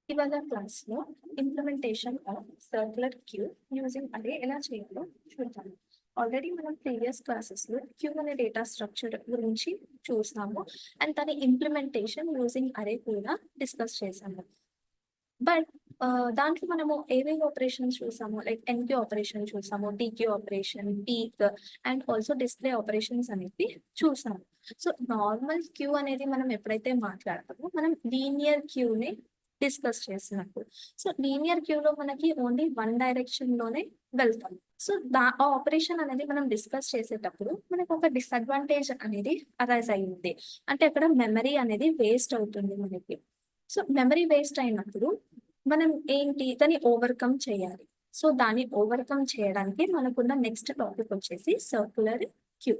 ఇవాళ క్లాస్‌లో implementation of circular queue using array ఎలా చేయాలో చూద్దాం. ఆల్రెడీ మనం ప్రీవియస్ క్లాసెస్‌లో క్యూ అనే డేటా స్ట్రక్చర్ గురించి చూసాము. అండ్ దాని ఇంప్లిమెంటేషన్ యూజింగ్ అరే కూడా డిస్కస్ చేసాము. బట్ దాంట్లో మనము ఏవేవి ఆపరేషన్స్ చూసాము, లైక్ ఎన్‌క్యూ ఆపరేషన్ చూసాము, DQ operation, peak and also display operations అనేవి చూసాము. సో, నార్మల్ క్యూ అనేది మనం ఎప్పుడైతే మాట్లాడతామో మనం లీనియర్ క్యూని డిస్కస్ చేసినట్టు. సో, లీనియర్ క్యూలో మనకి ఓన్లీ వన్ డైరెక్షన్‌లోనే వెళ్తాం. సో, ఆ ఆపరేషన్ అనేది మనం డిస్కస్ చేసేటప్పుడు మనకు ఒక డిసడ్వాంటేజ్ అనేది అరైజ్ అయ్యింది. అంటే అక్కడ మెమరీ అనేది వేస్ట్ అవుతుంది మనకి. సో, మెమరీ వేస్ట్ అయినప్పుడు మనం ఏంటి దాన్ని ఓవర్‌కమ్ చేయాలి. సో, దాన్ని ఓవర్‌కమ్ చేయడానికి మనకున్న నెక్స్ట్ టాపిక్ వచ్చేసి సర్క్యులర్ క్యూ.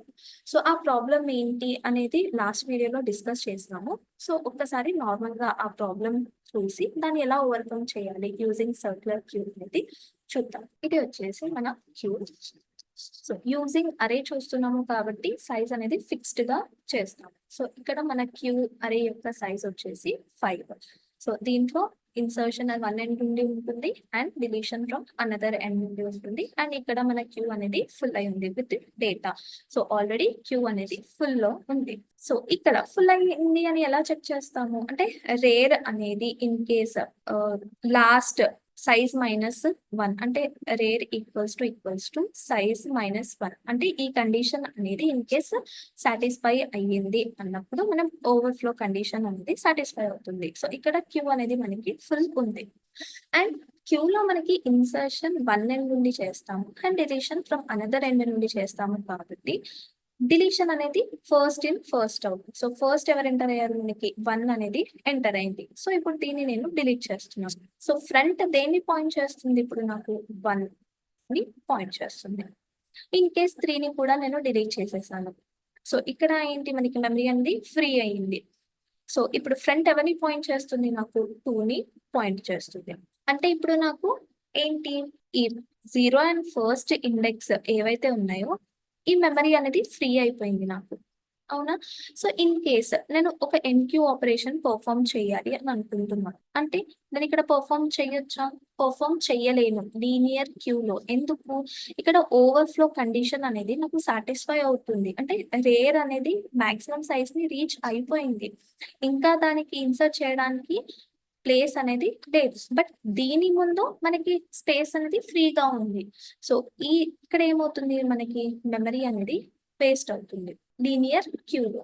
సో, ఆ ప్రాబ్లమ్ ఏంటి అనేది లాస్ట్ వీడియోలో డిస్కస్ చేసినాము. సో, ఒక్కసారి నార్మల్‌గా ఆ ప్రాబ్లమ్ చూసి దాన్ని ఎలా ఓవర్‌కమ్ చేయాలి యూజింగ్ సర్క్యులర్ క్యూ అనేది చూద్దాం. ఇది వచ్చేసి మన క్యూ. సో, యూజింగ్ అరే చూస్తున్నాము కాబట్టి సైజ్ అనేది ఫిక్స్డ్‌గా చేస్తాం. సో, ఇక్కడ మన క్యూ అరే యొక్క సైజ్ వచ్చేసి 5. సో, దీంట్లో ఇన్సర్షన్ 1 ఎండ్ నుండి ఉంటుంది and deletion from another end నుండి ఉంటుంది. అండ్ ఇక్కడ మన క్యూ అనేది ఫుల్ అయి ఉంది with data. So, already queue అనేది ఫుల్‌లో ఉంది. సో, ఇక్కడ ఫుల్ అయింది అని ఎలా చెక్ చేస్తాము అంటే రేర్ అనేది ఇన్ కేస్ లాస్ట్ సైజ్ -1 అంటే రేర్ ఈక్వల్స్ టు సైజ్ -1 అంటే ఈ కండిషన్ అనేది ఇన్ కేస్ సాటిస్ఫై అయ్యింది అన్నప్పుడు మనం ఓవర్‌ఫ్లో కండిషన్ అనేది సాటిస్ఫై అవుతుంది. సో, ఇక్కడ క్యూ అనేది మనకి ఫుల్ ఉంది. అండ్ క్యూలో మనకి ఇన్సర్షన్ 1 ఎండ్ నుండి చేస్తాము and deletion from another end నుండి చేస్తాము కాబట్టి డిలీషన్ అనేది first in first out. So, first ఎవరు ఎంటర్ అయ్యారు మనకి 1 అనేది ఎంటర్ అయింది. సో, ఇప్పుడు దీన్ని నేను డిలీట్ చేస్తున్నాను. సో, ఫ్రంట్ దేన్ని పాయింట్ చేస్తుంది ఇప్పుడు నాకు 1ని పాయింట్ చేస్తుంది. ఇన్ కేస్ 3ని కూడా నేను డిలీట్ చేసేసాను. సో, ఇక్కడ ఏంటి మనకి మెమరీ అనేది ఫ్రీ అయింది. సో, ఇప్పుడు ఫ్రంట్ ఎవరిని పాయింట్ చేస్తుంది నాకు 2ని పాయింట్ చేస్తుంది. అంటే ఇప్పుడు నాకు ఏంటి ఈ 0 అండ్ ఫస్ట్ ఇండెక్స్ ఏవైతే ఉన్నాయో ఈ మెమరీ అనేది ఫ్రీ అయిపోయింది నాకు. అవునా? సో, ఇన్ కేస్ నేను ఒక ఎన్‌క్యూ ఆపరేషన్ పెర్ఫార్మ్ చేయాలి అని అనుకుంటున్నాను. అంటే నేను ఇక్కడ పెర్ఫార్మ్ చేయొచ్చా? పెర్ఫార్మ్ చెయ్యలేను లీనియర్ క్యూలో. ఎందుకు? ఇక్కడ ఓవర్‌ఫ్లో కండిషన్ అనేది నాకు సాటిస్ఫై అవుతుంది. అంటే రేర్ అనేది మాక్సిమం సైజ్‌ని రీచ్ అయిపోయింది. ఇంకా దానికి ఇన్సర్ట్ చేయడానికి ప్లేస్ అనేది లేదు. బట్ దీని ముందు మనకి స్పేస్ అనేది ఫ్రీగా ఉంది. సో, ఇక్కడ ఏమవుతుంది మనకి మెమరీ అనేది వేస్ట్ అవుతుంది లీనియర్ క్యూలో.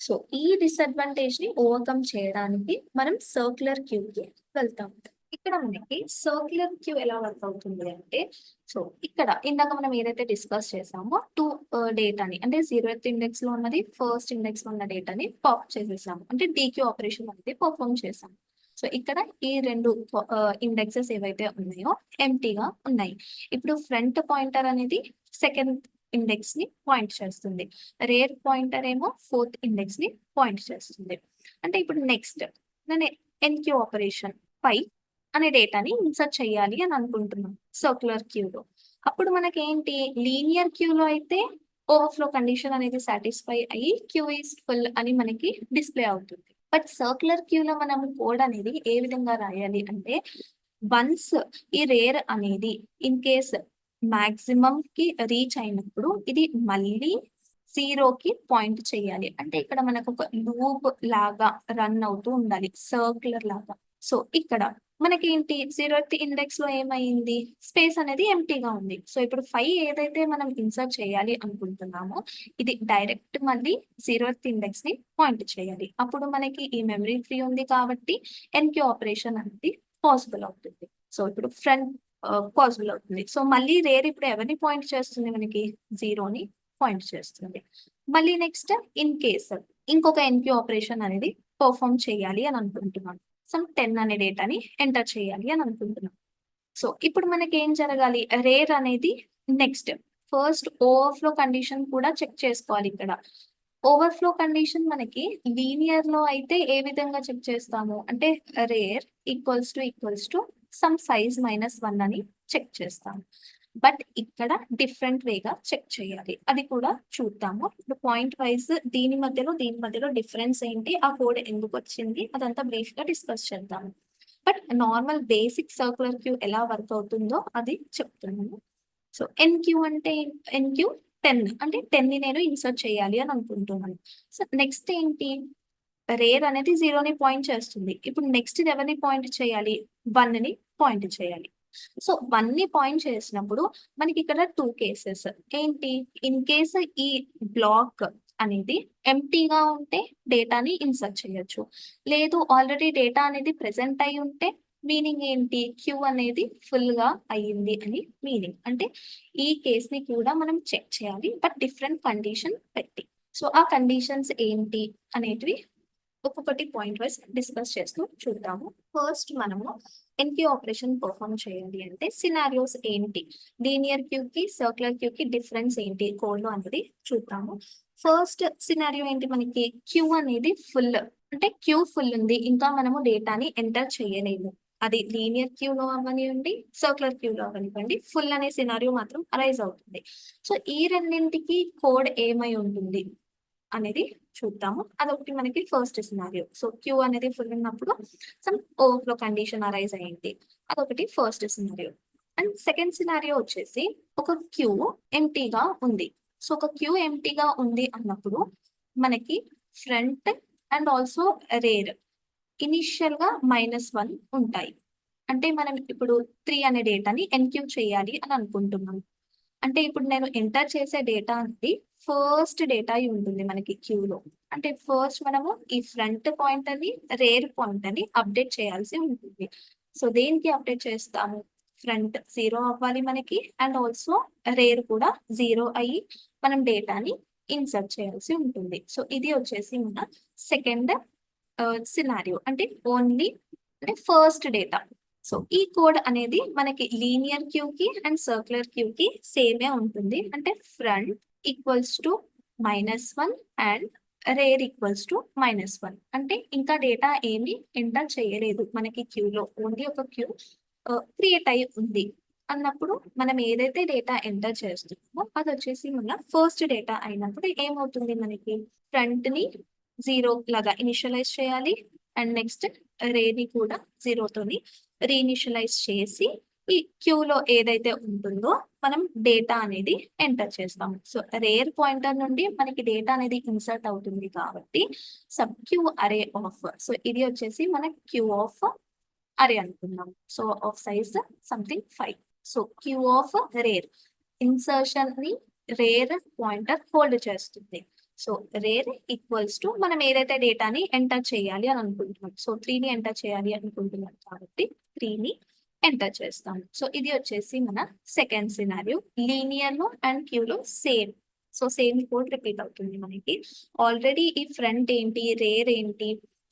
సో, ఈ డిసడ్వాంటేజ్‌ని ఓవర్‌కమ్ చేయడానికి మనం సర్క్యులర్ క్యూకి వెళ్తాం. ఇక్కడ మనకి సర్క్యులర్ క్యూ ఎలా వర్క్ అవుతుంది అంటే, సో, ఇక్కడ ఇందాక మనం ఏదైతే డిస్కస్ చేసామో 2 డేటాని అంటే 0th ఇండెక్స్‌లో ఉన్నది, ఫస్ట్ ఇండెక్స్‌లో ఉన్న డేటాని పాప్ చేసేసాము. అంటే డీక్యూ ఆపరేషన్ అనేది పెర్ఫార్మ్ చేసాం. సో, ఇక్కడ ఈ 2 ఇండెక్సెస్ ఏవైతే ఉన్నాయో ఎంప్టీగా ఉన్నాయి. ఇప్పుడు ఫ్రంట్ పాయింటర్ అనేది సెకండ్ ఇండెక్స్‌ని పాయింట్ చేస్తుంది. రేర్ పాయింటర్ ఏమో ఫోర్త్ ఇండెక్స్‌ని పాయింట్ చేస్తుంది. అంటే ఇప్పుడు నెక్స్ట్ నేను ఎన్‌క్యూ ఆపరేషన్ పై అనే డేటాని ఇన్సర్ట్ చేయాలి అని అనుకుంటున్నాం సర్క్యులర్ క్యూలో. అప్పుడు మనకేంటి లీనియర్ క్యూలో అయితే ఓవర్‌ఫ్లో కండిషన్ అనేది సాటిస్ఫై అయ్యి క్యూ ఈస్ ఫుల్ అని మనకి డిస్‌ప్లే అవుతుంది. బట్ సర్క్యులర్ క్యూలో మనం కోడ్ అనేది ఏ విధంగా రాయాలి అంటే వన్స్ ఈ రేర్ అనేది ఇన్ కేస్ మాక్సిమంకి రీచ్ అయినప్పుడు ఇది మళ్ళీ 0కి పాయింట్ చేయాలి. అంటే ఇక్కడ మనకు ఒక లూప్ లాగా రన్ అవుతూ ఉండాలి. సర్క్యులర్ లాగా. సో, ఇక్కడ మనకేంటి 0th ఇండెక్స్‌లో ఏమైంది? స్పేస్ అనేది ఎంప్టీగా ఉంది. సో, ఇప్పుడు 5 ఏదైతే మనం ఇన్సర్ట్ చేయాలి అనుకుంటున్నామో ఇది డైరెక్ట్ మళ్ళీ 0th ఇండెక్స్‌ని పాయింట్ చేయాలి. అప్పుడు మనకి ఈ మెమరీ ఫ్రీ ఉంది కాబట్టి ఎన్‌క్యూ ఆపరేషన్ అనేది పాసిబుల్ అవుతుంది. సో, ఇప్పుడు ఫ్రంట్ పాసిబుల్ అవుతుంది. సో, మళ్ళీ రేర్ ఇప్పుడు ఎవరిని పాయింట్ చేస్తుంది మనకి? 0ని పాయింట్ చేస్తుంది. మళ్ళీ నెక్స్ట్ ఇన్ కేస్ ఇంకొక ఎన్‌క్యూ ఆపరేషన్ అనేది పెర్ఫార్మ్ చేయాలి అని అనుకుంటున్నాను. సమ్ 10 అనే డేటాని ఎంటర్ చేయాలి అని అనుకుంటున్నాం. సో, ఇప్పుడు మనకేం జరగాలి? రేర్ అనేది నెక్స్ట్ ఫస్ట్ ఓవర్‌ఫ్లో కండిషన్ కూడా చెక్ చేసుకోవాలి ఇక్కడ. ఓవర్‌ఫ్లో కండిషన్ మనకి లీనియర్‌లో అయితే ఏ విధంగా చెక్ చేస్తాము? అంటే rare equals to some size -1 అని చెక్ చేస్తాము. బట్ ఇక్కడ డిఫరెంట్ వేగా చెక్ చేయాలి. అది కూడా చూద్దాము. ఇప్పుడు పాయింట్ వైస్ దీని మధ్యలో డిఫరెన్స్ ఏంటి? ఆ కోడ్ ఎందుకొచ్చింది? అదంతా బ్రీఫ్‌గా డిస్కస్ చేద్దాము. But normal basic circular queue ఎలా వర్క్ అవుతుందో అది చెప్తున్నాను. సో ఎన్క్యూ అంటే ఎన్క్యూ 10 అంటే 10 ని నేను ఇన్సర్ట్ చేయాలి అని అనుకుంటున్నాను. సో నెక్స్ట్ ఏంటి, రేర్ అనేది 0ని పాయింట్ చేస్తుంది. ఇప్పుడు నెక్స్ట్ ఎవరిని పాయింట్ చేయాలి, 1ని పాయింట్ చేయాలి. సో 1ని పాయింట్ చేసినప్పుడు మనకి ఇక్కడ 2 కేసెస్ ఏంటి, ఇన్ కేసు ఈ బ్లాక్ అనేది ఎంప్టీగా ఉంటే డేటాని ఇన్సర్ట్ చేయొచ్చు, లేదు ఆల్రెడీ డేటా అనేది ప్రెసెంట్ అయి ఉంటే మీనింగ్ ఏంటి, క్యూ అనేది ఫుల్ గా అయ్యింది అని మీనింగ్. అంటే ఈ కేస్ ని కూడా మనం చెక్ చేయాలి, బట్ డిఫరెంట్ కండిషన్ పెట్టి. సో ఆ కండిషన్స్ ఏంటి అనేటివి ఒక్కొక్కటి పాయింట్ వైజ్ డిస్కస్ చేస్తూ చూద్దాము. ఫస్ట్ మనము ఎన్క్యూ ఆపరేషన్ పర్ఫామ్ చేయాలి అంటే సినారియోస్ ఏంటి, లీనియర్ క్యూ కి సర్క్యులర్ క్యూ కి డిఫరెన్స్ ఏంటి కోడ్ లో అనేది చూద్దాము. ఫస్ట్ సినారియో ఏంటి, మనకి క్యూ అనేది ఫుల్, అంటే క్యూ ఫుల్ ఉంది, ఇంకా మనము డేటాని ఎంటర్ చేయలేము. అది లీనియర్ క్యూలో అవ్వనివ్వండి, సర్క్యులర్ క్యూలో అవ్వనివ్వండి, ఫుల్ అనే సినారియో మాత్రం అరైజ్ అవుతుంది. సో ఈ రెండింటికి కోడ్ ఏమై ఉంటుంది అనేది చూద్దాము. అదొకటి మనకి ఫస్ట్ సినారియో. సో క్యూ అనేది ఫుల్ ఉన్నప్పుడు సమ్ ఓవర్ఫ్లో కండిషన్ అరైజ్ అయ్యింది, అదొకటి first scenario. And second scenario వచ్చేసి ఒక క్యూ ఎంటీగా ఉంది. సో ఒక క్యూ ఎంటీగా ఉంది అన్నప్పుడు మనకి front and also rare initial గా -1 ఉంటాయి. అంటే మనం ఇప్పుడు 3 అనే డేటాని ఎన్క్యూ చేయాలి అని అనుకుంటున్నాం. అంటే ఇప్పుడు నేను ఎంటర్ చేసే డేటా అనేది ఫస్ట్ డేటా అయి ఉంటుంది మనకి క్యూలో. అంటే ఫస్ట్ మనము ఈ ఫ్రంట్ పాయింట్ అని రేర్ పాయింట్ అని అప్డేట్ చేయాల్సి ఉంటుంది. సో దేనికి అప్డేట్ చేస్తాము, ఫ్రంట్ 0 అవ్వాలి మనకి, అండ్ ఆల్సో రేర్ కూడా 0 అయ్యి మనం డేటాని ఇన్సర్ట్ చేయాల్సి ఉంటుంది. సో ఇది వచ్చేసి మన సెకండ్ సినారియో, అంటే ఓన్లీ అంటే ఫస్ట్ డేటా. సో ఈ కోడ్ అనేది మనకి లీనియర్ క్యూ కి అండ్ సర్క్యులర్ క్యూ కి సేమే ఉంటుంది. అంటే front equals to -1 and rare equals to -1. అంటే ఇంకా డేటా ఏమి ఎంటర్ చేయలేదు మనకి క్యూలో, ఓన్లీ ఒక క్యూ క్రియేట్ అయి ఉంది అన్నప్పుడు మనం ఏదైతే డేటా ఎంటర్ చేస్తున్నామో అది వచ్చేసి మన ఫస్ట్ డేటా అయినప్పుడు ఏమవుతుంది, మనకి ఫ్రంట్ ని 0 లాగా ఇనిషియలైజ్ చేయాలి, అండ్ నెక్స్ట్ రేని కూడా 0 తోని రీఇనిషియలైజ్ చేసి ఈ క్యూలో ఏదైతే ఉంటుందో మనం డేటా అనేది ఎంటర్ చేస్తాము. సో రేర్ పాయింటర్ నుండి మనకి డేటా అనేది ఇన్సర్ట్ అవుతుంది కాబట్టి sub queue array of, so ఇది వచ్చేసి మన క్యూ ఆఫ్ అరే అనుకుందాం. So of size something 5. So queue of rear insertion ని రేర్ పాయింటర్ హోల్డ్ చేస్తుంది. సో రేర్ ఈక్వల్స్ టు మనం ఏదైతే డేటాని ఎంటర్ చేయాలి అని అనుకుంటున్నాం, సో 3ని ఎంటర్ చేయాలి అనుకుంటున్నాం కాబట్టి 3ని ఎంటర్ చేస్తాం. సో ఇది వచ్చేసి మన సెకండ్ సినారియో. లీనియర్ లో అండ్ క్యూలో same, so same code repeat అవుతుంది మనకి. ఆల్రెడీ ఈ ఫ్రంట్ ఏంటి, రేర్ ఏంటి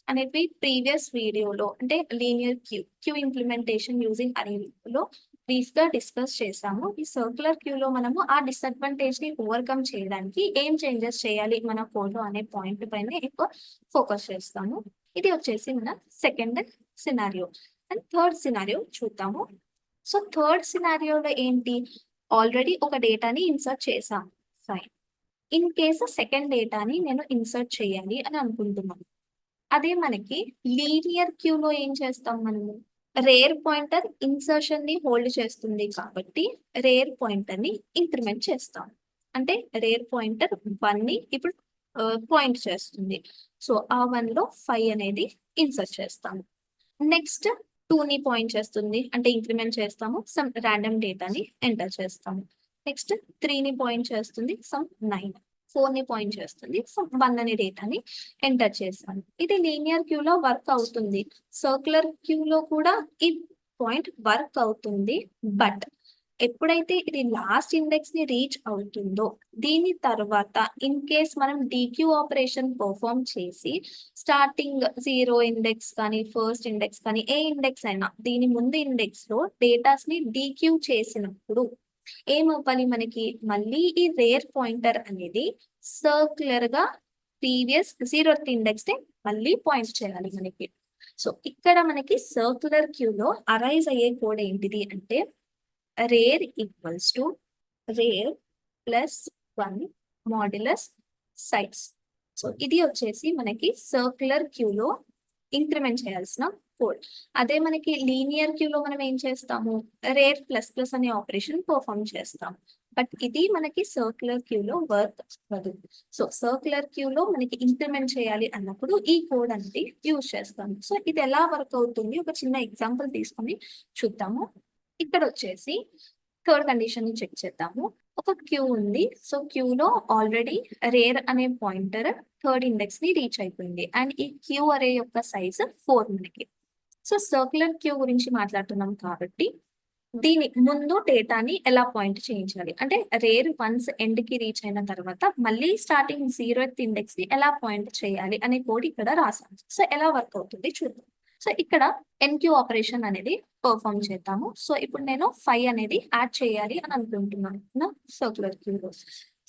అనేవి ప్రీవియస్ వీడియోలో, అంటే లీనియర్ క్యూ ఇంప్లిమెంటేషన్ యూజింగ్ అరేలో బ్రీఫ్ గా డిస్కస్ చేసాము. ఈ సర్క్యులర్ క్యూలో మనము ఆ డిసడ్వాంటేజ్ ని ఓవర్కమ్ చేయడానికి ఏం చేంజెస్ చేయాలి మన కోడ్ లో అనే పాయింట్ పైన ఎక్కువ ఫోకస్ చేస్తాము. ఇది వచ్చేసి మన second scenario. And third scenario చూద్దాము. సో థర్డ్ సినారియోలో ఏంటి, ఆల్రెడీ ఒక డేటాని ఇన్సర్ట్ చేసాం, ఫైన్. ఇన్ కేసు సెకండ్ డేటాని నేను ఇన్సర్ట్ చేయాలి అని అనుకుంటున్నాను. అదే మనకి లీనియర్ క్యూలో ఏం చేస్తాం మనము, రేర్ పాయింటర్ ఇన్సర్షన్ ని హోల్డ్ చేస్తుంది కాబట్టి రేర్ పాయింటర్ ని ఇంక్రిమెంట్ చేస్తాం. అంటే రేర్ పాయింటర్ 1 ని ఇప్పుడు పాయింట్ చేస్తుంది. సో ఆ 1 లో 5 అనేది ఇన్సర్ట్ చేస్తాము. నెక్స్ట్ 2 ని పాయింట్ చేస్తుంది, అంటే ఇంక్రిమెంట్ చేస్తాము, సమ్ ర్యాండమ్ డేటాని ఎంటర్ చేస్తాము. నెక్స్ట్ 3 ని పాయింట్ చేస్తుంది, సమ్ 9. 4 ని పాయింట్ చేస్తుంది, సమ్ 1 అనే డేటాని ఎంటర్ చేస్తాను. ఇది లీనియర్ క్యూలో వర్క్ అవుతుంది, సర్క్యులర్ క్యూలో కూడా ఈ పాయింట్ వర్క్ అవుతుంది. బట్ ఎప్పుడైతే ఇది లాస్ట్ ఇండెక్స్ ని రీచ్ అవుతుందో దీని తర్వాత ఇన్ కేస్ మనం డిక్యూ ఆపరేషన్ పర్ఫామ్ చేసి స్టార్టింగ్ 0 ఇండెక్స్ కానీ ఫస్ట్ ఇండెక్స్ కానీ ఏ ఇండెక్స్ అయినా దీని ముందు ఇండెక్స్ లో డేటాస్ ని డిక్యూ చేసినప్పుడు ఏమవ్వాలి, మనకి మళ్ళీ ఈ రేర్ పాయింటర్ అనేది సర్క్యులర్ గా ప్రీవియస్ 0th ఇండెక్స్ ని మళ్ళీ పాయింట్ చేయాలి మనకి. సో ఇక్కడ మనకి సర్క్యులర్ క్యూలో అరైజ్ అయ్యే కోడ్ ఏంటిది అంటే rare equals to rear plus 1 modulus size. So ఇది వచ్చేసి మనకి సర్క్యులర్ క్యూలో ఇంక్రిమెంట్ చేయాల్సిన కోడ్. అదే మనకి లీనియర్ క్యూలో మనం ఏం చేస్తాము, రేర్ ప్లస్ ప్లస్ అనే ఆపరేషన్ పర్ఫామ్ చేస్తాం. బట్ ఇది మనకి సర్క్యులర్ క్యూలో వర్క్ అవ్వదు. సో సర్క్యులర్ క్యూలో మనకి ఇంప్లిమెంట్ చేయాలి అన్నప్పుడు ఈ కోడ్ అనేది యూజ్ చేస్తాం. సో ఇది ఎలా వర్క్ అవుతుంది, ఒక చిన్న ఎగ్జాంపుల్ తీసుకొని చూద్దాము. ఇక్కడ వచ్చేసి థర్డ్ కండిషన్ ని చెక్ చేద్దాము. ఒక క్యూ ఉంది. సో క్యూలో ఆల్రెడీ రేర్ అనే పాయింటర్ థర్డ్ ఇండెక్స్ ని రీచ్ అయిపోయింది. అండ్ ఈ క్యూ అరే యొక్క సైజ్ 4 మనకి. సో సర్క్యులర్ క్యూ గురించి మాట్లాడుతున్నాం కాబట్టి దీని ముందు డేటాని ఎలా పాయింట్ చేయించాలి అంటే రేర్ వన్స్ ఎండ్ కి రీచ్ అయిన తర్వాత మళ్ళీ స్టార్టింగ్ 0th ఇండెక్స్ ని ఎలా పాయింట్ చేయాలి అనే కోడ్ ఇక్కడ రాసాము. సో ఎలా వర్క్ అవుతుంది చూద్దాం. సో ఇక్కడ ఎన్క్యూ ఆపరేషన్ అనేది పర్ఫామ్ చేద్దాము. సో ఇప్పుడు నేను 5 అనేది యాడ్ చేయాలి అని అనుకుంటున్నాను నా సర్క్యులర్ క్యూలో.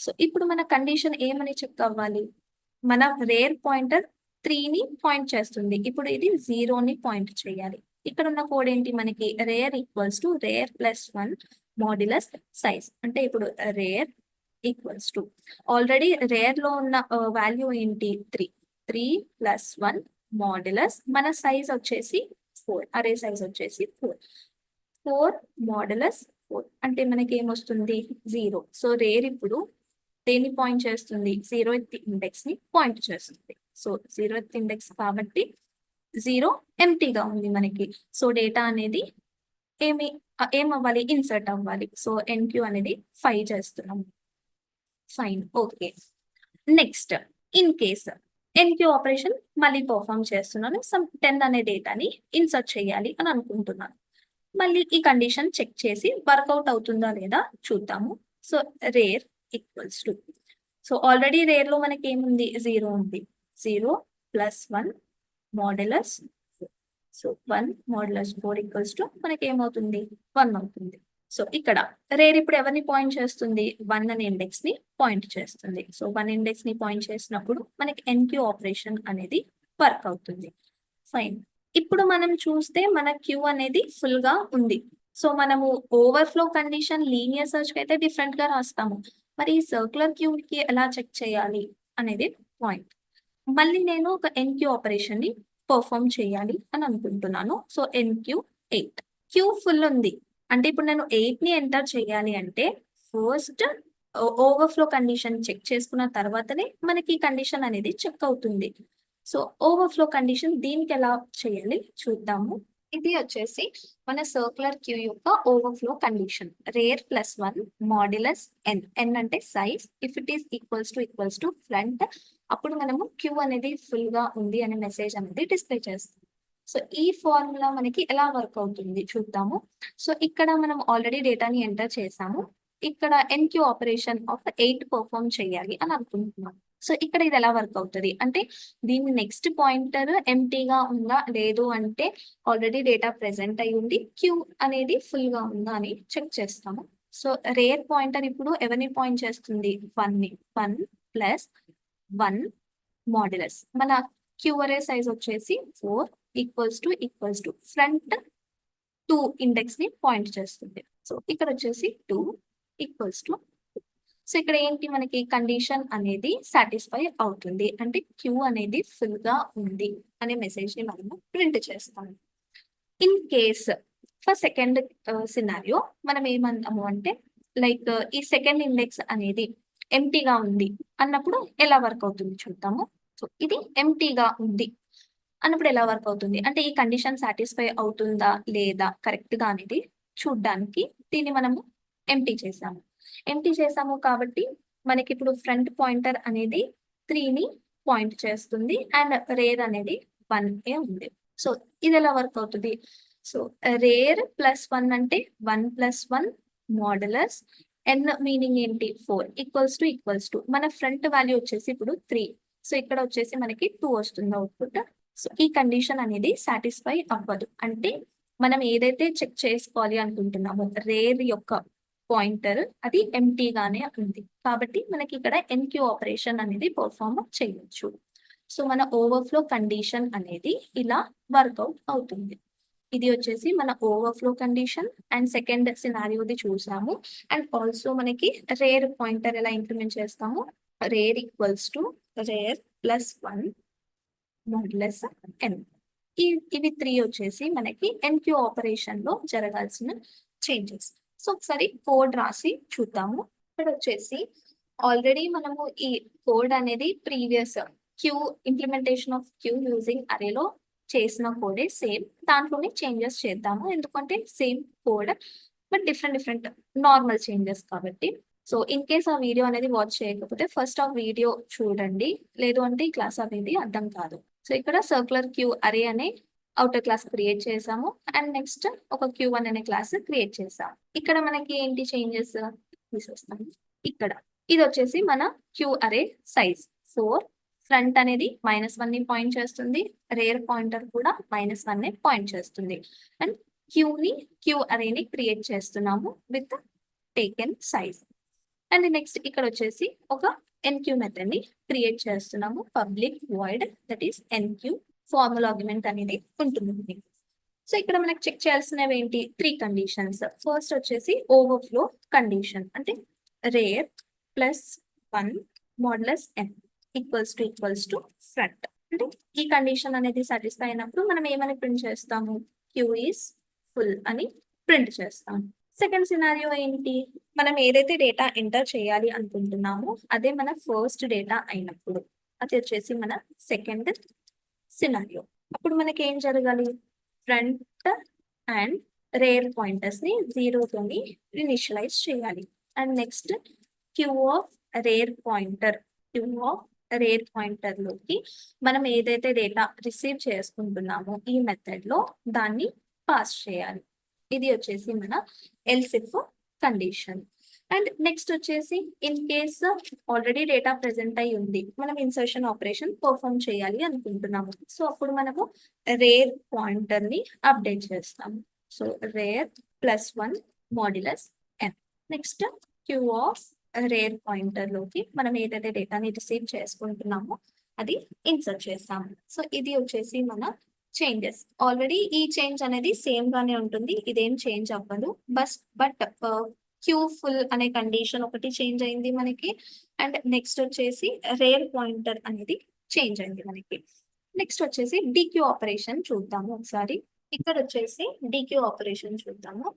సో ఇప్పుడు మన కండిషన్ ఏమని చెక్ అవ్వాలి, మన రేర్ పాయింటర్ 3ని పాయింట్ చేస్తుంది. ఇప్పుడు ఇది 0ని పాయింట్ చేయాలి. ఇక్కడ ఉన్న కోడ్ ఏంటి మనకి, rare equals to rear plus 1 modulus size. అంటే ఇప్పుడు rare equals to already rare లో ఉన్న వాల్యూ ఏంటి 3 ప్లస్ 1 మాడ్యులస్ మన సైజ్ వచ్చేసి 4, అరే సైజ్ వచ్చేసి 4 మాడ్యులస్ 4 అంటే మనకి ఏమొస్తుంది 0. సో రేర్ ఇప్పుడు దేన్ని పాయింట్ చేస్తుంది, 0th ఇండెక్స్ ని పాయింట్ చేస్తుంది. సో 0th ఇండెక్స్ కాబట్టి 0 ఎంటీగా ఉంది మనకి. సో డేటా అనేది ఏమవ్వాలి, ఇన్సర్ట్ అవ్వాలి. సో ఎన్క్యూ అనేది 5 చేస్తున్నాం. Fine, okay. Next in case NQ operation మళ్ళీ పర్ఫామ్ చేస్తున్నాను. సమ్ 10 అనే డేటాని ఇన్సర్ట్ చేయాలి అని అనుకుంటున్నాను. మళ్ళీ ఈ కండిషన్ చెక్ చేసి వర్కౌట్ అవుతుందా లేదా చూద్దాము. So rear equals to, so already rare లో మనకి ఏముంది 0 ఉంది. 0 plus 1 modulus 4. So 1 modulus 4 equals to మనకి ఏమవుతుంది 1 అవుతుంది. సో ఇక్కడ రేర్ ఇప్పుడు ఎవరిని పాయింట్ చేస్తుంది, 1 అనే ఇండెక్స్ ని పాయింట్ చేస్తుంది. సో 1 ఇండెక్స్ ని పాయింట్ చేసినప్పుడు మనకి ఎన్క్యూ ఆపరేషన్ అనేది వర్క్ అవుతుంది. ఫైన్, ఇప్పుడు మనం చూస్తే మన క్యూ అనేది ఫుల్ గా ఉంది. సో మనము ఓవర్ఫ్లో కండిషన్ లీనియర్ సర్చ్ కి అయితే డిఫరెంట్ గా రాస్తాము. మరి ఈ సర్క్యులర్ క్యూ కి ఎలా చెక్ చేయాలి అనేది పాయింట్. మళ్ళీ నేను ఒక ఎన్క్యూ ఆపరేషన్ ని పర్ఫామ్ చేయాలి అని అనుకుంటున్నాను. సో ఎన్క్యూ 8, క్యూ ఫుల్ ఉంది. అంటే ఇప్పుడు నేను 8 ని ఎంటర్ చేయాలి అంటే ఫస్ట్ ఓవర్ఫ్లో కండిషన్ చెక్ చేసుకున్న తర్వాతనే మనకి కండిషన్ అనేది చెక్ అవుతుంది. సో ఓవర్ఫ్లో కండిషన్ దీనికి ఎలా చేయాలి చూద్దాము. ఇది వచ్చేసి మన సర్క్యులర్ క్యూ యొక్క overflow condition. Rear plus 1 modulus N అంటే size, if it is equals to front, అప్పుడు మనము క్యూ అనేది ఫుల్ గా ఉంది అనే మెసేజ్ అనేది డిస్ప్లే చేస్తాం. సో ఈ ఫార్ములా మనకి ఎలా వర్క్ అవుతుంది చూద్దాము. సో ఇక్కడ మనం ఆల్రెడీ డేటాని ఎంటర్ చేసాము. ఇక్కడ ఎన్క్యూ ఆపరేషన్ ఆఫ్ 8 పర్ఫామ్ చేయాలి అని అనుకుంటున్నాం. సో ఇక్కడ ఇది ఎలా వర్క్ అవుతుంది అంటే దీని నెక్స్ట్ పాయింటర్ ఎంటీగా ఉందా లేదు అంటే ఆల్రెడీ డేటా ప్రెసెంట్ అయి ఉండి క్యూ అనేది ఫుల్ గా ఉందా అని చెక్ చేస్తాము. సో రేర్ పాయింటర్ ఇప్పుడు ఎవరిని పాయింట్ చేస్తుంది, 1 ప్లస్ 1 మాడ్యులస్ మన క్యూ అరే సైజ్ వచ్చేసి 4 ఈక్వల్స్ టు ఫ్రంట్ 2 ఇండెక్స్ ని పాయింట్ చేస్తుంది. సో ఇక్కడ వచ్చేసి 2 ఈక్వల్స్ టు, సో ఇక్కడ ఏంటి మనకి కండిషన్ అనేది సాటిస్ఫై అవుతుంది. అంటే క్యూ అనేది ఫుల్ గా ఉంది అనే మెసేజ్ ని మనము ప్రింట్ చేస్తాము. In case for second scenario మనం ఏమంటాము అంటే లైక్ ఈ సెకండ్ ఇండెక్స్ అనేది ఎంటీగా ఉంది అన్నప్పుడు ఎలా వర్క్ అవుతుంది చూద్దాము. సో ఇది ఎంటీగా ఉంది అన్నప్పుడు ఎలా వర్క్ అవుతుంది అంటే ఈ కండిషన్ సాటిస్ఫై అవుతుందా లేదా కరెక్ట్ గా అనేది చూడడానికి దీన్ని మనము ఎంటీ చేసాము కాబట్టి మనకి ఇప్పుడు ఫ్రంట్ పాయింటర్ అనేది 3ని పాయింట్ చేస్తుంది అండ్ రేర్ అనేది 1 ఉంది. సో ఇది ఎలా వర్క్ అవుతుంది, సో రేర్ ప్లస్ 1 అంటే 1 ప్లస్ 1 మాడ్యులస్ ఎన్ మీనింగ్ ఏంటి 4 ఈక్వల్స్ టు మన ఫ్రంట్ వాల్యూ వచ్చేసి ఇప్పుడు 3. సో ఇక్కడ వచ్చేసి మనకి 2 వస్తుంది అవుట్పుట్. సో ఈ కండిషన్ అనేది సాటిస్ఫై అవ్వదు. అంటే మనం ఏదైతే చెక్ చేసుకోవాలి అనుకుంటున్నామో రేర్ యొక్క పాయింటర్ అది ఎంటీగానే ఉంది కాబట్టి మనకి ఇక్కడ ఎన్క్యూ ఆపరేషన్ అనేది పర్ఫామ్ చేయొచ్చు. సో మన ఓవర్ఫ్లో కండిషన్ అనేది ఇలా వర్కౌట్ అవుతుంది. ఇది వచ్చేసి మన ఓవర్ఫ్లో కండిషన్ అండ్ సెకండ్ సినారియోది చూసాము. అండ్ ఆల్సో మనకి రేర్ పాయింటర్ ఎలా ఇంప్లిమెంట్ చేస్తాము, rear equals to rear plus 1 modulus N. ఇవి 3 వచ్చేసి మనకి ఎన్క్యూ ఆపరేషన్ లో జరగాల్సిన చేంజెస్. సో ఒకసారి కోడ్ రాసి చూద్దాము. ఇక్కడ వచ్చేసి ఆల్రెడీ మనము ఈ కోడ్ అనేది previous queue implementation of queue using అరేలో చేసిన కోడే సేమ్. దాంట్లోనే చేంజెస్ చేద్దాము, ఎందుకంటే same code but different normal changes కాబట్టి. సో ఇన్ కేస్ ఆ వీడియో అనేది వాచ్ చేయకపోతే ఫస్ట్ ఆ వీడియో చూడండి, లేదు అంటే ఈ క్లాస్ అనేది అర్థం కాదు. సో ఇక్కడ సర్క్యులర్ క్యూ అరే అనే అవుటర్ క్లాస్ క్రియేట్ చేసాము అండ్ నెక్స్ట్ ఒక Q1 అనే క్లాస్ క్రియేట్ చేసాం. ఇక్కడ మనకి ఏంటి చేంజెస్ తీసేస్తాము. ఇక్కడ ఇది వచ్చేసి మన క్యూ అరే సైజ్ 4. ఫ్రంట్ అనేది -1 ని పాయింట్ చేస్తుంది, రేర్ పాయింటర్ కూడా -1 ని పాయింట్ చేస్తుంది అండ్ క్యూ అరేని క్రియేట్ చేస్తున్నాము with taken size. And next ఇక్కడ వచ్చేసి ఒక ఎన్క్యూ మెథడ్ ని క్రియేట్ చేస్తున్నాము, public void that is NQ formal argument అనేది ఉంటుంది. సో ఇక్కడ మనకి చెక్ చేయాల్సినవి ఏంటి, 3 కండిషన్స్. ఫస్ట్ వచ్చేసి ఓవర్ఫ్లో కండిషన్, అంటే rare +1 modulus n equals to front. అంటే ఈ కండిషన్ అనేది సాటిస్ఫై అయినప్పుడు మనం ఏమని ప్రింట్ చేస్తాము, క్యూ ఈస్ ఫుల్ అని ప్రింట్ చేస్తాము. సెకండ్ సినారియో ఏంటి, మనం ఏదైతే డేటా ఎంటర్ చేయాలి అనుకుంటున్నామో అదే మన ఫస్ట్ డేటా అయినప్పుడు, అది వచ్చేసి మన సెకండ్ సినారియో. అప్పుడు మనకి ఏం జరగాలి, ఫ్రంట్ అండ్ రేర్ పాయింటర్స్ ని 0 తోని ఇనిషియలైజ్ చేయాలి. And next Q of rare pointer లోకి మనం ఏదైతే డేటా రిసీవ్ చేసుకుంటున్నామో ఈ మెథడ్ లో దాన్ని పాస్ చేయాలి. ఇది వచ్చేసి మన ఎల్సిఫ్ కండిషన్. అండ్ నెక్స్ట్ వచ్చేసి in case already data present అయి ఉంది, మనం ఇన్సర్షన్ ఆపరేషన్ పర్ఫామ్ చేయాలి అనుకుంటున్నాము. సో అప్పుడు మనము రేర్ పాయింటర్ ని అప్డేట్ చేస్తాము. So rare +1 modulus n. Next Q of rare pointer లోకి మనం ఏదైతే డేటాని రిసీవ్ చేసుకుంటున్నామో అది ఇన్సర్ట్ చేస్తాము. సో ఇది వచ్చేసి మన చేంజెస్. ఆల్రెడీ ఈ చేంజ్ అనేది సేమ్ గానే ఉంటుంది, ఇదేం చేంజ్ అవ్వదు. బట్ క్యూ ఫుల్ అనే కండిషన్ ఒకటి చేంజ్ అయింది మనకి. అండ్ నెక్స్ట్ వచ్చేసి రేర్ పాయింటర్ అనేది చేంజ్ అయింది మనకి. నెక్స్ట్ వచ్చేసి డిక్యూ ఆపరేషన్ చూద్దాము ఒకసారి. ఇక్కడ వచ్చేసి డిక్యూ ఆపరేషన్ చూద్దాము.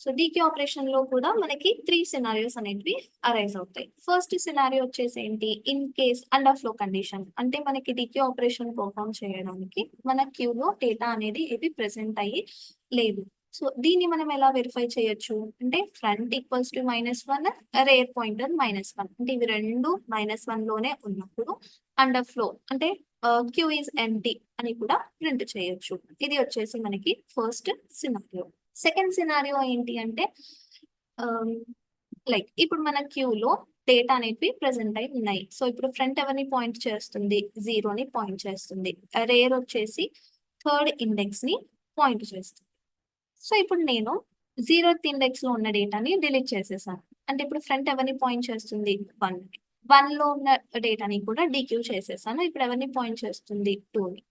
సో డిక్యూ ఆపరేషన్ లో కూడా మనకి 3 సినారియోస్ అనేటివి అరైజ్ అవుతాయి. ఫస్ట్ సినారియో వచ్చేసి ఏంటి, in case under flow condition, అంటే మనకి డిక్యూ ఆపరేషన్ పర్ఫామ్ చేయడానికి మన క్యూలో డేటా అనేది ఏది ప్రెసెంట్ అయ్యి లేదు. సో దీన్ని మనం ఎలా వెరిఫై చేయొచ్చు అంటే front equals to -1, rare pointer -1, అంటే ఇవి రెండు -1 లోనే ఉన్నప్పుడు అండర్ ఫ్లో అంటే క్యూ ఈజ్ ఎంటీ అని కూడా ప్రింట్ చేయొచ్చు. ఇది వచ్చేసి మనకి ఫస్ట్ సినారియో. సెకండ్ సినారియో ఏంటి అంటే లైక్ ఇప్పుడు మన క్యూలో డేటా అనేవి ప్రెసెంట్ అయి ఉన్నాయి. సో ఇప్పుడు ఫ్రంట్ ఎవరిని పాయింట్ చేస్తుంది, 0ని పాయింట్ చేస్తుంది. రేర్ వచ్చేసి థర్డ్ ఇండెక్స్ ని పాయింట్ చేస్తుంది. సో ఇప్పుడు నేను 0th ఇండెక్స్ లో ఉన్న డేటాని డిలీట్ చేసేసాను. అంటే ఇప్పుడు ఫ్రంట్ ఎవరిని పాయింట్ చేస్తుంది, 1 లో ఉన్న డేటాని కూడా డిక్యూ చేసేసాను. ఇప్పుడు ఎవరిని పాయింట్ చేస్తుంది, 2ని.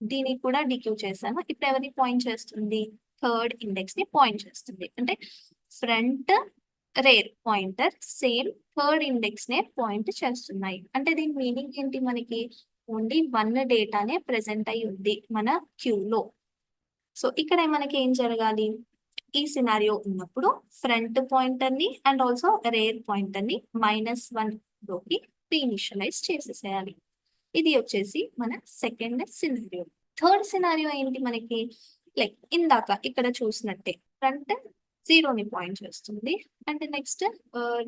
దీనికి కూడా డిక్యూ చేశాను. ఇప్పుడు ఎవరిని పాయింట్ చేస్తుంది, థర్డ్ ఇండెక్స్ ని పాయింట్ చేస్తుంది. అంటే front rare pointer same third index నే పాయింట్ చేస్తున్నాయి. అంటే దీని మీనింగ్ ఏంటి, మనకి ఓన్లీ 1 డేటానే ప్రెసెంట్ అయి ఉంది మన క్యూలో. సో ఇక్కడ మనకి ఏం జరగాలి, ఈ సినారియో ఉన్నప్పుడు ఫ్రంట్ పాయింటర్ ని అండ్ ఆల్సో రేర్ పాయింటర్ ని -1 లోకి రీఇనిషియలైజ్ చేసేసేయాలి. ఇది వచ్చేసి మన సెకండ్ సినారియో. థర్డ్ సినారియో ఏంటి మనకి, లైక్ ఇందాక ఇక్కడ చూసినట్టే ఫ్రంట్ 0ని పాయింట్ చేస్తుంది అండ్ నెక్స్ట్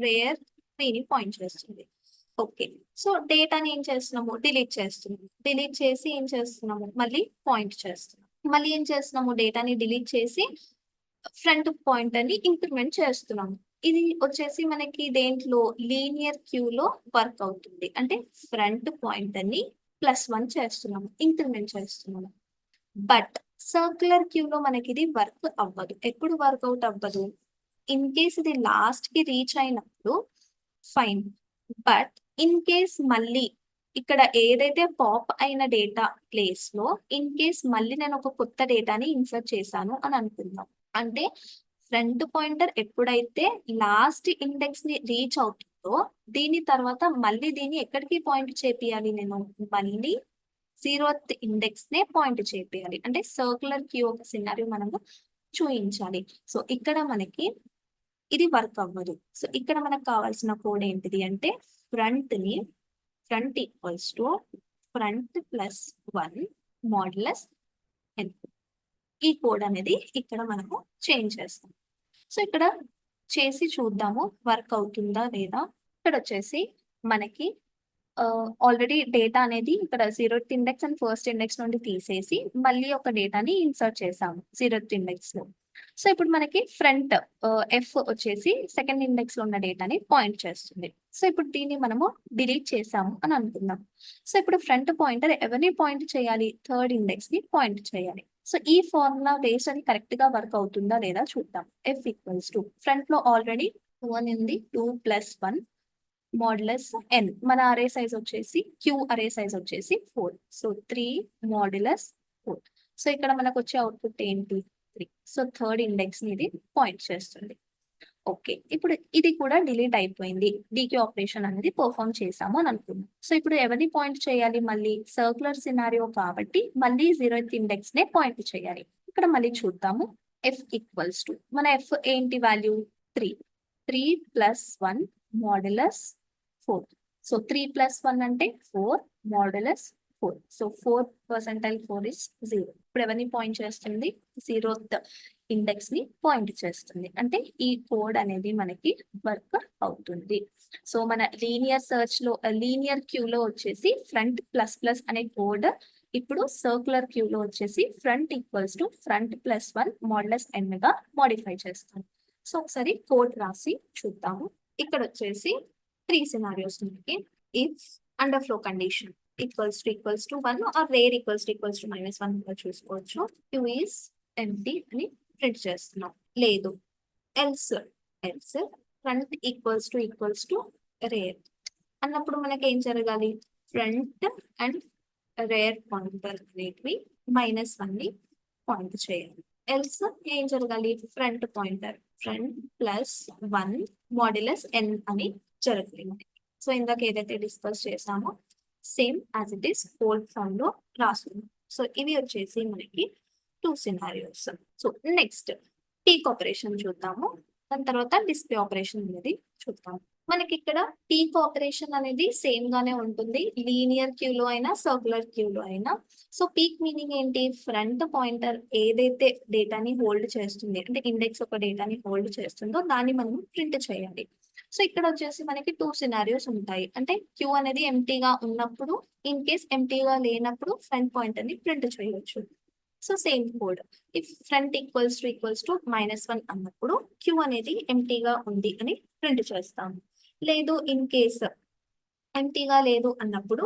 రేర్ 3ని పాయింట్ చేస్తుంది. ఓకే, సో డేటాని ఏం చేస్తున్నాము, డిలీట్ చేస్తున్నాము. డిలీట్ చేసి ఏం చేస్తున్నాము, మళ్ళీ పాయింట్ చేస్తున్నాము. మళ్ళీ ఏం చేస్తున్నాము, డేటాని డిలీట్ చేసి ఫ్రంట్ పాయింటర్ ని ఇంక్రిమెంట్ చేస్తున్నాము. ఇది వచ్చేసి మనకి దేంట్లో, లీనియర్ క్యూలో వర్క్ అవుతుంది. అంటే ఫ్రంట్ పాయింటర్ ని +1 చేస్తున్నాము, ఇంక్రిమెంట్ చేస్తున్నాము. బట్ సర్క్యులర్ క్యూలో మనకి ఇది వర్క్ అవ్వదు. ఎప్పుడు వర్కౌట్ అవ్వదు, ఇన్ కేస్ ఇది లాస్ట్ కి రీచ్ అయినప్పుడు ఫైన్. బట్ ఇన్ కేస్ మళ్ళీ ఇక్కడ ఏదైతే పాప్ అయిన డేటా ప్లేస్ లో ఇన్ కేస్ మళ్ళీ నేను ఒక కొత్త డేటాని ఇన్సర్ట్ చేశాను అని అనుకుందాం. అంటే ఫ్రంట్ పాయింటర్ ఎప్పుడైతే లాస్ట్ ఇండెక్స్ ని రీచ్ అవుతుందో దీని తర్వాత మళ్ళీ దీన్ని ఎక్కడికి పాయింట్ చేపియాలి, నేను మళ్ళీ 0th ఇండెక్స్ నే పాయింట్ చేయాలి. అంటే సర్క్యులర్ క్యూ ఒక సినారియో మనము చూపించాలి. సో ఇక్కడ మనకి ఇది వర్క్ అవ్వదు. సో ఇక్కడ మనకు కావాల్సిన కోడ్ ఏంటిది అంటే front equals to front plus 1 modulus N. ఈ కోడ్ అనేది ఇక్కడ మనము చేంజ్ చేస్తాం. సో ఇక్కడ చేసి చూద్దాము వర్క్ అవుతుందా లేదా. ఇక్కడ వచ్చేసి మనకి ఆల్రెడీ డేటా అనేది ఇక్కడ 0th index and first index నుండి తీసేసి మళ్ళీ ఒక డేటాని ఇన్సర్ట్ చేసాము 0th ఇండెక్స్ లో. సో ఇప్పుడు మనకి ఫ్రంట్ ఎఫ్ వచ్చేసి సెకండ్ ఇండెక్స్ లో ఉన్న డేటాని పాయింట్ చేస్తుంది. సో ఇప్పుడు దీన్ని మనము డిలీట్ చేసాము అని అనుకుందాం. సో ఇప్పుడు ఫ్రంట్ పాయింటర్ ఎవరిని పాయింట్ చేయాలి, థర్డ్ ఇండెక్స్ ని పాయింట్ చేయాలి. సో ఈ ఫార్ములా బేస్ అది కరెక్ట్ గా వర్క్ అవుతుందా లేదా చూద్దాం. ఎఫ్ ఈక్వల్స్ టు ఫ్రంట్ లో ఆల్రెడీ 1 ఉంది, 2 + 1 మాడ్యులస్ ఎన్. మన అరే సైజ్ వచ్చేసి క్యూ అరే సైజ్ వచ్చేసి 4. So 3 modulus 4. సో ఇక్కడ మనకు వచ్చే అవుట్పుట్ ఏంటి 3. సో థర్డ్ ఇండెక్స్ ని ఇది పాయింట్ చేస్తుంది. ఓకే, ఇప్పుడు ఇది కూడా డిలీట్ అయిపోయింది. డీక్యూ ఆపరేషన్ అనేది పర్ఫామ్ చేసాము అని అనుకున్నాం. సో ఇప్పుడు ఎవరిని పాయింట్ చేయాలి, మళ్ళీ సర్క్యులర్ సినారియో కాబట్టి మళ్ళీ 0th ఇండెక్స్ నే పాయింట్ చేయాలి. ఇక్కడ మళ్ళీ చూద్దాము. ఎఫ్ ఈక్వల్స్ టు మన ఎఫ్ ఏంటి వాల్యూ 3. 3 + 1 మాడ్యులస్ 4. సో 3 + 1 అంటే 4 మాడ్యులస్ 4. So 4% 4 is 0. ఇప్పుడు ఎవరిని పాయింట్ చేస్తుంది, 0th ఇండెక్స్ ని పాయింట్ చేస్తుంది. అంటే ఈ కోడ్ అనేది మనకి వర్క్ అవుతుంది. సో మన లీనియర్ సర్చ్ లో లీనియర్ క్యూ లో వచ్చేసి ఫ్రంట్ ప్లస్ ప్లస్ అనే కోడ్ ఇప్పుడు సర్క్యులర్ క్యూ లో వచ్చేసి front equals to front + 1 modulus N గా మోడిఫై చేస్తాం. సో ఒకసారి కోడ్ రాసి చూద్దాము. ఇక్కడ వచ్చేసి 3 సినారియోస్ మనకి. If underflow condition equals to 1 or rear equals to -1 కూడా చూసుకోవచ్చు. క్యూ ఈస్ ఎంప్టీ అని ప్రింట్ చేస్తున్నాం. లేదు else front equals to rear అన్నప్పుడు మనకి ఏం జరగాలి, ఫ్రంట్ అండ్ రేర్ పాయింటర్ అనేటివి -1 ని పాయింట్ చేయాలి. ఎల్స్ ఏం జరగాలి, front pointer front +1 modulus N అని జరగాలి. సో ఇందాక ఏదైతే డిస్కస్ చేసామో same as it is code form లో రాసుకుందాం. సో ఇవి వచ్చేసి మనకి 2 scenarios. So next peek operation చూద్దాము, దాని తర్వాత డిస్ప్లే ఆపరేషన్ అనేది చూద్దాం. మనకి ఇక్కడ పీక్ ఆపరేషన్ అనేది సేమ్ గానే ఉంటుంది, లీనియర్ క్యూ లో అయినా సర్క్యులర్ క్యూ లో అయినా. సో పీక్ మీనింగ్ ఏంటి, ఫ్రంట్ పాయింటర్ ఏదైతే డేటాని హోల్డ్ చేస్తుంది, అంటే ఇండెక్స్ ఒక డేటాని హోల్డ్ చేస్తుందో దాన్ని మనం ప్రింట్ చేయాలి. సో ఇక్కడ వచ్చేసి మనకి 2 సినారియోస్ ఉంటాయి. అంటే క్యూ అనేది ఎంటీగా ఉన్నప్పుడు, ఇన్ కేస్ ఎంటీగా లేనప్పుడు ఫ్రంట్ పాయింటర్ ని ప్రింట్ చేయవచ్చు. So same code. If front equals to -1 అన్నప్పుడు క్యూ అనేది ఎంటీగా ఉంది అని ప్రింట్ చేస్తాము. లేదు ఇన్ కేస్ ఎంటీగా లేదు అన్నప్పుడు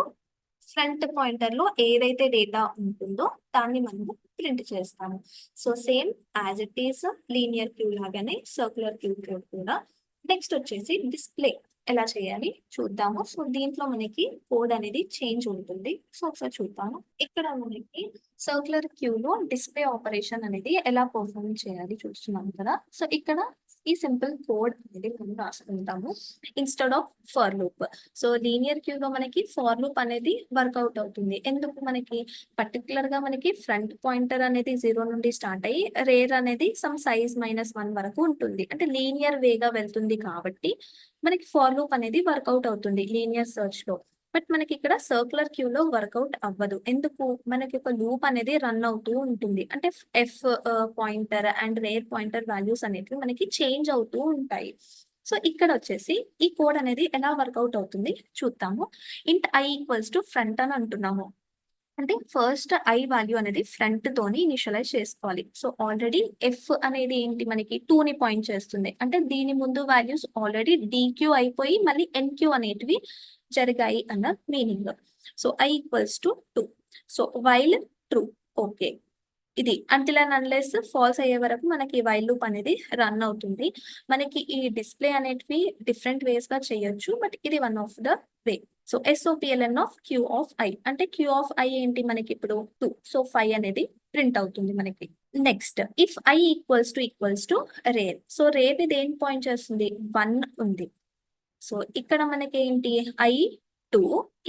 ఫ్రంట్ పాయింటర్ లో ఏదైతే డేటా ఉంటుందో దాన్ని మనము ప్రింట్ చేస్తాము. So same as it is linear queue లాగానే సర్క్యులర్ క్యూ కూడా. నెక్స్ట్ వచ్చేసి డిస్ప్లే ఎలా చేయాలి చూద్దాము. సో దీంట్లో మనకి కోడ్ అనేది చేంజ్ ఉంటుంది. సో ఒకసారి చూద్దాము. ఇక్కడ మనకి సర్క్యులర్ క్యూ లో డిస్ప్లే ఆపరేషన్ అనేది ఎలా పర్ఫార్మ్ చేయాలి చూస్తున్నాం కదా. సో ఇక్కడ ఈ సింపుల్ కోడ్ అనేది మనం రాసుకుంటాము instead of for loop. So linear queue లో మనకి ఫర్ లూప్ అనేది వర్కౌట్ అవుతుంది. ఎందుకు, మనకి పర్టికులర్ గా మనకి ఫ్రంట్ పాయింటర్ అనేది 0 నుండి స్టార్ట్ అయ్యి రేర్ అనేది సమ్ సైజ్ -1 వరకు ఉంటుంది. అంటే లీనియర్ వేగా వెళ్తుంది కాబట్టి మనకి ఫర్ లూప్ అనేది వర్కౌట్ అవుతుంది లీనియర్ సర్చ్ లో. బట్ మనకి ఇక్కడ సర్క్యులర్ క్యూ లో వర్కౌట్ అవ్వదు. ఎందుకు, మనకి ఒక లూప్ అనేది రన్ అవుతూ ఉంటుంది. అంటే F pointer and rare pointer values అనేవి మనకి చేంజ్ అవుతూ ఉంటాయి. సో ఇక్కడ వచ్చేసి ఈ కోడ్ అనేది ఎలా వర్కౌట్ అవుతుంది చూద్దాము. ఇంట్ ఐ ఈక్వల్స్ టు ఫ్రంట్ అని అంటున్నాము. అంటే ఫస్ట్ ఐ వాల్యూ అనేది ఫ్రంట్ తోని ఇనిషియలైజ్ చేసుకోవాలి. సో ఆల్రెడీ ఎఫ్ అనేది ఏంటి, మనకి 2 ని పాయింట్ చేస్తుంది. అంటే దీని ముందు వాల్యూస్ ఆల్రెడీ డిక్యూ అయిపోయి మళ్ళీ ఎన్క్యూ అనేటివి జరిగాయి అన్న meaning. So I equals to 2. So while true. Okay, ఇది అంటిల్ అండ్ అన్లెస్ ఫాల్స్ అయ్యే వరకు మనకి వైల్ లూప్ అనేది రన్ అవుతుంది. మనకి ఈ డిస్ప్లే అనేటివి డిఫరెంట్ వేస్ గా చేయొచ్చు, బట్ ఇది one of the way. So SOPLN of Q of I అంటే క్యూ ఆఫ్ ఐ ఏంటి, మనకి ఇప్పుడు 2. సో 5 అనేది ప్రింట్ అవుతుంది మనకి. Next if I equals to rare. So rare ని దేని పాయింట్ చేస్తుంది, 1 ఉంది. సో ఇక్కడ మనకి ఏంటి, I 2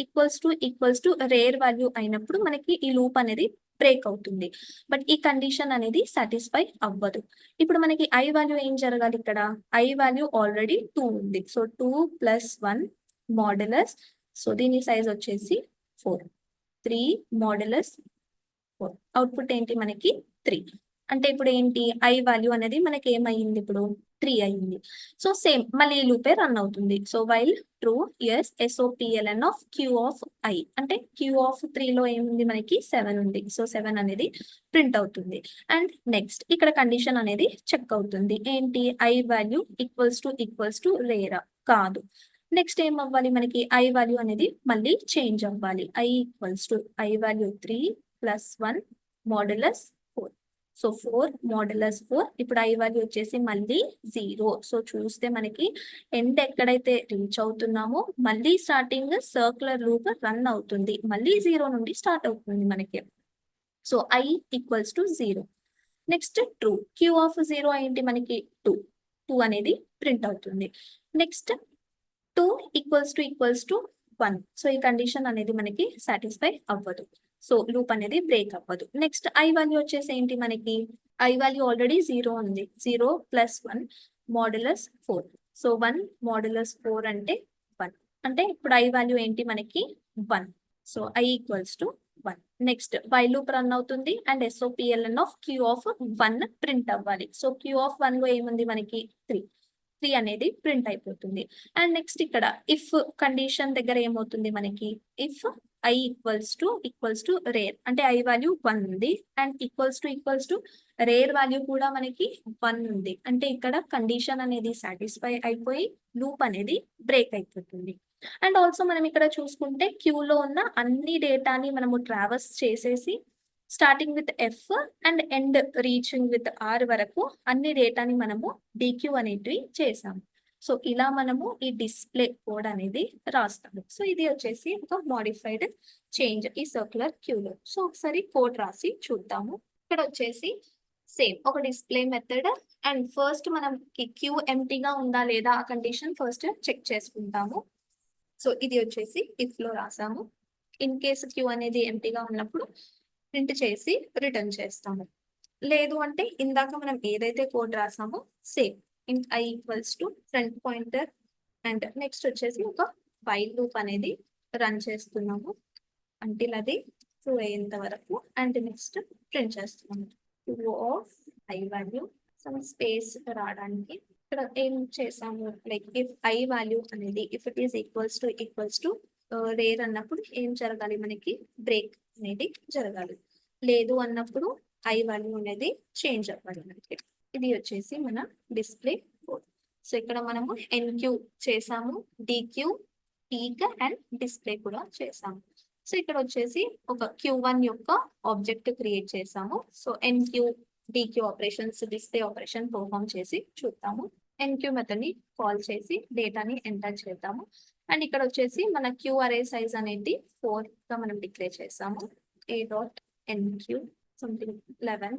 equals to rear value అయినప్పుడు మనకి ఈ లూప్ అనేది బ్రేక్ అవుతుంది. బట్ ఈ కండిషన్ అనేది సాటిస్ఫై అవ్వదు. ఇప్పుడు మనకి ఐ వాల్యూ ఏం జరగాలి ఇక్కడ? ఐ వాల్యూ ఆల్రెడీ 2 ఉంది. సో 2 + 1 మాడ్యులస్, సో దీని సైజ్ వచ్చేసి 4. 3 మాడ్యులస్ 4. అవుట్పుట్ ఏంటి మనకి 3. అంటే ఇప్పుడు ఏంటి ఐ వాల్యూ అనేది మనకి ఏమైంది ఇప్పుడు 3 అయింది. సో సేమ్ మళ్ళీ ఈ లూపే రన్ అవుతుంది. So while true S SOPLN of Q of I అంటే Q ఆఫ్ 3 లో ఏముంది మనకి 7 ఉంది. సో 7 అనేది ప్రింట్ అవుతుంది. అండ్ నెక్స్ట్ ఇక్కడ కండిషన్ అనేది చెక్ అవుతుంది. ఏంటి I value equals to RERA కాదు. నెక్స్ట్ ఏం అవ్వాలి మనకి ఐ వాల్యూ అనేది మళ్ళీ చేంజ్ అవ్వాలి. I value 3 + 1 modulus 4. So 4 modulus 4. ఇప్పుడు ఐ వాల్యూ వచ్చేసి మళ్ళీ 0. సో చూస్తే మనకి ఎండ్ ఎక్కడైతే రీచ్ అవుతున్నామో మళ్ళీ స్టార్టింగ్ సర్క్యులర్ లూప్ రన్ అవుతుంది. మళ్ళీ 0 నుండి స్టార్ట్ అవుతుంది మనకి. So I equals to 0. Next true. Q of 0 ఏంటి మనకి 2 అనేది ప్రింట్ అవుతుంది. Next 2 equals to 1. సో ఈ కండిషన్ అనేది మనకి సాటిస్ఫై అవ్వదు. సో లూప్ అనేది బ్రేక్ అవ్వదు. నెక్స్ట్ ఐ వాల్యూ వచ్చేసి ఏంటి మనకి ఐ వాల్యూ ఆల్రెడీ 0 ఉంది. 0 + 1 మాడ్యులస్ 4. సో 1 మాడ్యులస్ 4 అంటే 1. అంటే ఇప్పుడు ఐ వాల్యూ ఏంటి మనకి 1. So I equals to 1. Next while loop run అవుతుంది and SOPLN of Q of 1 print అవ్వాలి. సో Q ఆఫ్ 1 లో ఏముంది మనకి 3 అనేది ప్రింట్ అయిపోతుంది. అండ్ నెక్స్ట్ ఇక్కడ ఇఫ్ కండిషన్ దగ్గర ఏమవుతుంది మనకి if I equals to rear అంటే ఐ వాల్యూ 1 ఉంది and equals to rear value కూడా మనకి 1 ఉంది. అంటే ఇక్కడ కండిషన్ అనేది సాటిస్ఫై అయిపోయి లూప్ అనేది బ్రేక్ అయిపోతుంది. అండ్ ఆల్సో మనం ఇక్కడ చూసుకుంటే క్యూలో ఉన్న అన్ని డేటాని మనము ట్రావర్స్ చేసేసి starting with F and end reaching with R వరకు అన్ని డేటాని మనము డిక్యూ అనేటివి చేసాము. సో ఇలా మనము ఈ డిస్ప్లే కోడ్ అనేది రాస్తాము. సో ఇది వచ్చేసి ఒక మాడిఫైడ్ చేంజ్ ఈ సర్క్యులర్ క్యూలో. సో ఒకసారి కోడ్ రాసి చూద్దాము. ఇక్కడ వచ్చేసి సేమ్ ఒక డిస్ప్లే మెథడ్ అండ్ ఫస్ట్ మనం క్యూ ఎంటీగా ఉందా లేదా ఆ కండిషన్ ఫస్ట్ చెక్ చేసుకుంటాము. సో ఇది వచ్చేసి ఇఫ్ లో రాసాము. ఇన్ కేసు క్యూ అనేది ఎంటీగా ఉన్నప్పుడు ప్రింట్ చేసి రిటర్న్ చేస్తాము. లేదు అంటే ఇందాక మనం ఏదైతే కోడ్ రాసామో సేమ్ ఇంట్ I equals to front pointer and next వచ్చేసి ఒక వైల్ లూప్ అనేది రన్ చేస్తున్నాము అంటిల్ అది ట్రూ అయ్యేంత వరకు అండ్ నెక్స్ట్ ప్రింట్ చేస్తున్నాము true of I value. Some space రావడానికి ఇక్కడ ఏం చేసాము లైక్ ఇఫ్ ఐ వాల్యూ అనేది if it is equals to rear అన్నప్పుడు ఏం జరగాలి మనకి బ్రేక్ అనేది జరగాలి. లేదు అన్నప్పుడు ఐ వాల్యూ అనేది చేంజ్ అవ్వాలి మనకి. ఇది వచ్చేసి మన డిస్ప్లే కోడ్. సో ఇక్కడ మనము ఎన్క్యూ చేసాము, డిక్యూ, పీక్ అండ్ డిస్ప్లే కూడా చేసాము. సో ఇక్కడ వచ్చేసి ఒక Q1 యొక్క ఆబ్జెక్ట్ క్రియేట్ చేసాము. So NQ DQ operations display operation perform చేసి చూద్దాము. ఎన్క్యూ మెథడ్ ని కాల్ చేసి డేటాని ఎంటర్ చేద్దాము. అండ్ ఇక్కడ వచ్చేసి మన క్యూ అరే సైజ్ అనేది 4 గా మనం డిక్లేర్ చేసాము. a.nq సంథింగ్ 11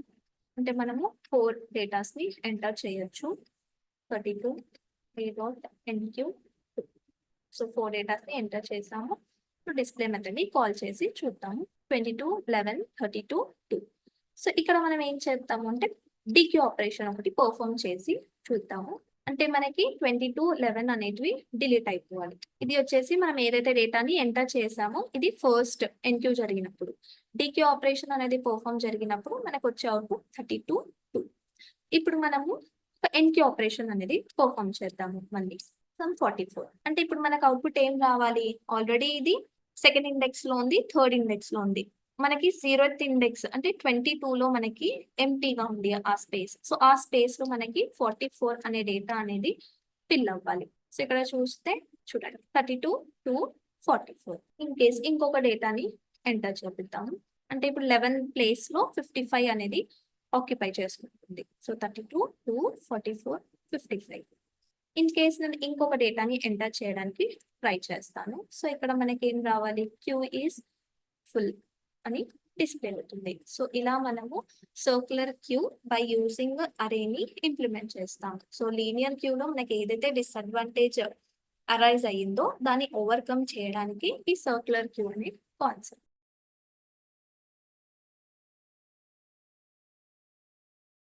అంటే మనము 4 డేటాస్ ని ఎంటర్ చేయొచ్చు. 32 a.nq. సో 4 డేటాస్ ని ఎంటర్ చేసాము. డిస్ప్లే మెథడ్ ని కాల్ చేసి చూద్దాము. 22 11 32 2. సో ఇక్కడ మనం ఏం చేద్దాము అంటే డిక్యూ ఆపరేషన్ ఒకటి పర్ఫామ్ చేసి చూద్దాము. అంటే మనకి 22 11 అనేటివి డిలీట్ అయిపోవాలి. ఇది వచ్చేసి మనం ఏదైతే డేటాని ఎంటర్ చేసామో ఇది ఫస్ట్ ఎన్క్యూ జరిగినప్పుడు. డిక్యూ ఆపరేషన్ అనేది పర్ఫామ్ జరిగినప్పుడు మనకు వచ్చే అవుట్పుట్ 32 2. ఇప్పుడు మనము ఎన్క్యూ ఆపరేషన్ అనేది పర్ఫామ్ చేద్దాము మళ్ళీ 44. అంటే ఇప్పుడు మనకు అవుట్పుట్ ఏం రావాలి? ఆల్రెడీ ఇది సెకండ్ ఇండెక్స్ లో ఉంది, థర్డ్ ఇండెక్స్ లో ఉంది. మనకి 0th ఇండెక్స్ అంటే 22 లో మనకి ఎంటీగా ఉంది ఆ స్పేస్. సో ఆ స్పేస్ లో మనకి 44 అనే డేటా అనేది ఫిల్ అవ్వాలి. సో ఇక్కడ చూస్తే చూడండి 32 to 44. ఇన్ కేస్ ఇంకొక డేటాని ఎంటర్ చేపిద్దాము. అంటే ఇప్పుడు 11 ప్లేస్ లో 55 అనేది ఆక్యుపై చేసుకుంటుంది. So 32 to 44 55. ఇన్ కేస్ నేను ఇంకొక డేటాని ఎంటర్ చేయడానికి ట్రై చేస్తాను. సో ఇక్కడ మనకి ఏం రావాలి? క్యూ ఈస్ ఫుల్ అని డిస్ప్లే అవుతుంది. సో ఇలా మనము సర్క్యులర్ క్యూ బై యూజింగ్ అరేని ఇంప్లిమెంట్ చేస్తాం. సో లీనియర్ క్యూలో మనకి ఏదైతే డిసడ్వాంటేజ్ అరైజ్ అయ్యిందో దాన్ని ఓవర్కమ్ చేయడానికి ఈ సర్క్యులర్ క్యూ అనే కాన్సెప్ట్.